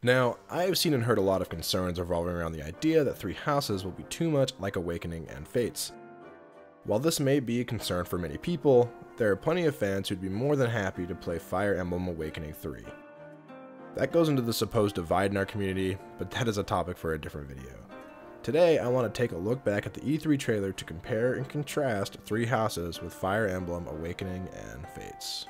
Now, I have seen and heard a lot of concerns revolving around the idea that 3 houses will be too much like Awakening and Fates. While this may be a concern for many people, there are plenty of fans who'd be more than happy to play Fire Emblem Awakening 3. That goes into the supposed divide in our community, but that is a topic for a different video. Today, I want to take a look back at the E3 trailer to compare and contrast 3 houses with Fire Emblem Awakening and Fates.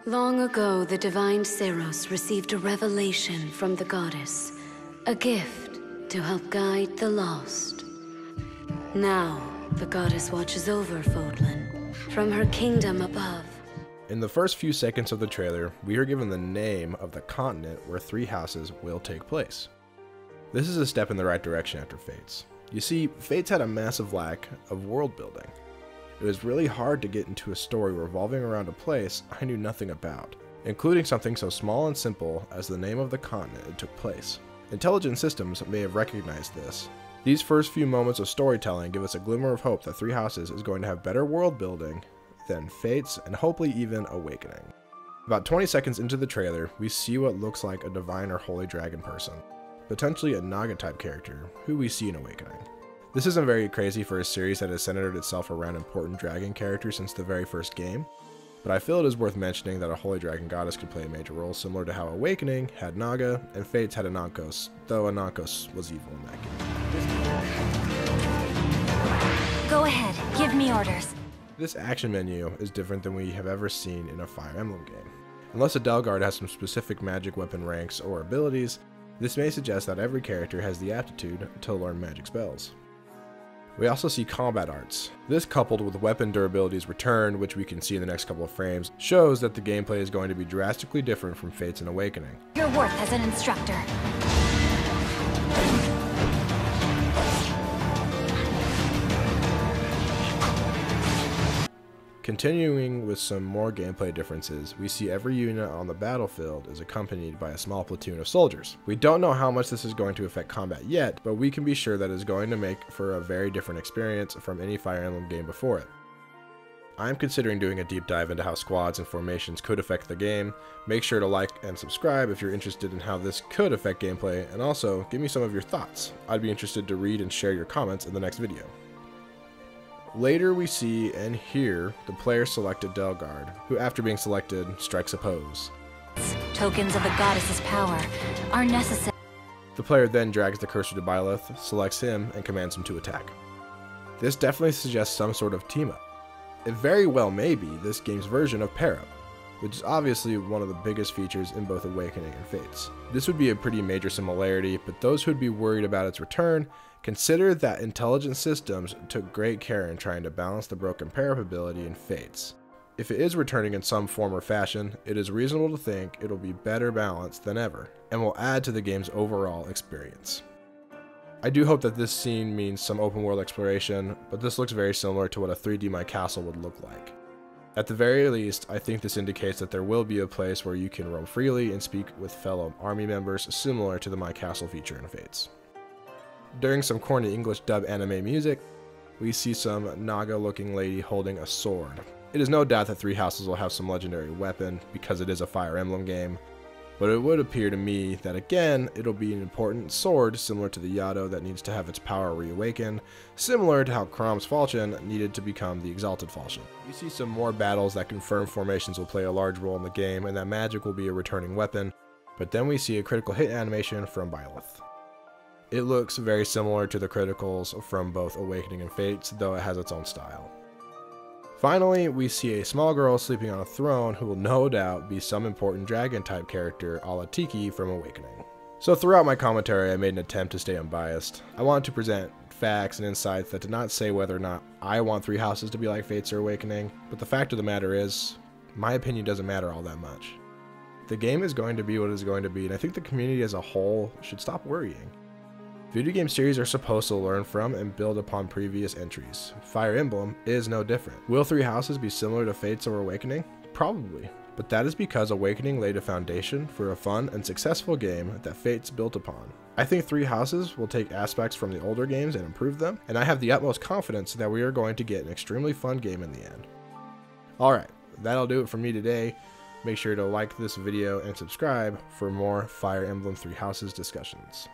Long ago, the divine Seros received a revelation from the goddess, a gift to help guide the lost. Now, the goddess watches over Fodlan from her kingdom above. In the first few seconds of the trailer, we are given the name of the continent where 3 houses will take place. This is a step in the right direction after Fates. You see, Fates had a massive lack of world building. It was really hard to get into a story revolving around a place I knew nothing about, including something so small and simple as the name of the continent it took place. Intelligent systems may have recognized this. These first few moments of storytelling give us a glimmer of hope that 3 houses is going to have better world building than Fates and hopefully even Awakening. About 20 seconds into the trailer, we see what looks like a divine or holy dragon person, potentially a Naga type character, who we see in Awakening. This isn't very crazy for a series that has centered itself around important dragon characters since the very first game, but I feel it is worth mentioning that a holy dragon goddess could play a major role similar to how Awakening had Naga and Fates had Anankos, though Anankos was evil in that game. Go ahead, give me orders. This action menu is different than we have ever seen in a Fire Emblem game. Unless a Delgard has some specific magic weapon ranks or abilities, this may suggest that every character has the aptitude to learn magic spells. We also see combat arts. This, coupled with weapon durability's return, which we can see in the next couple of frames, shows that the gameplay is going to be drastically different from Fates and Awakening. Your worth as an instructor. Continuing with some more gameplay differences, we see every unit on the battlefield is accompanied by a small platoon of soldiers. We don't know how much this is going to affect combat yet, but we can be sure that it's going to make for a very different experience from any Fire Emblem game before it. I'm considering doing a deep dive into how squads and formations could affect the game. Make sure to like and subscribe if you're interested in how this could affect gameplay, and also give me some of your thoughts. I'd be interested to read and share your comments in the next video. Later we see and hear the player select a Delgard, who after being selected, strikes a pose. Tokens of the goddess's power are necessary. The player then drags the cursor to Byleth, selects him, and commands him to attack. This definitely suggests some sort of team-up. It very well may be this game's version of pair-up, which is obviously one of the biggest features in both Awakening and Fates. This would be a pretty major similarity, but those who'd be worried about its return consider that intelligent systems took great care in trying to balance the broken pair-up ability in Fates. If it is returning in some form or fashion, it is reasonable to think it'll be better balanced than ever, and will add to the game's overall experience. I do hope that this scene means some open world exploration, but this looks very similar to what a 3D My Castle would look like. At the very least, I think this indicates that there will be a place where you can roam freely and speak with fellow army members similar to the My Castle feature in Fates. During some corny English dub anime music, we see some Naga-looking lady holding a sword. It is no doubt that 3 houses will have some legendary weapon because it is a Fire Emblem game, but it would appear to me that again, it'll be an important sword similar to the Yado that needs to have its power reawakened, similar to how Chrom's falchion needed to become the Exalted Falchion. We see some more battles that confirm formations will play a large role in the game and that magic will be a returning weapon, but then we see a critical hit animation from Byleth. It looks very similar to the criticals from both Awakening and Fates, though it has its own style. Finally, we see a small girl sleeping on a throne who will no doubt be some important dragon type character a la Tiki from Awakening. So throughout my commentary I made an attempt to stay unbiased. I wanted to present facts and insights that did not say whether or not I want 3 houses to be like Fates or Awakening, but the fact of the matter is, my opinion doesn't matter all that much. The game is going to be what it's going to be, and I think the community as a whole should stop worrying. Video game series are supposed to learn from and build upon previous entries. Fire Emblem is no different. Will 3 houses be similar to Fates or Awakening? Probably, but that is because Awakening laid a foundation for a fun and successful game that Fates built upon. I think 3 houses will take aspects from the older games and improve them, and I have the utmost confidence that we are going to get an extremely fun game in the end. Alright, that'll do it for me today. Make sure to like this video and subscribe for more Fire Emblem Three Houses discussions.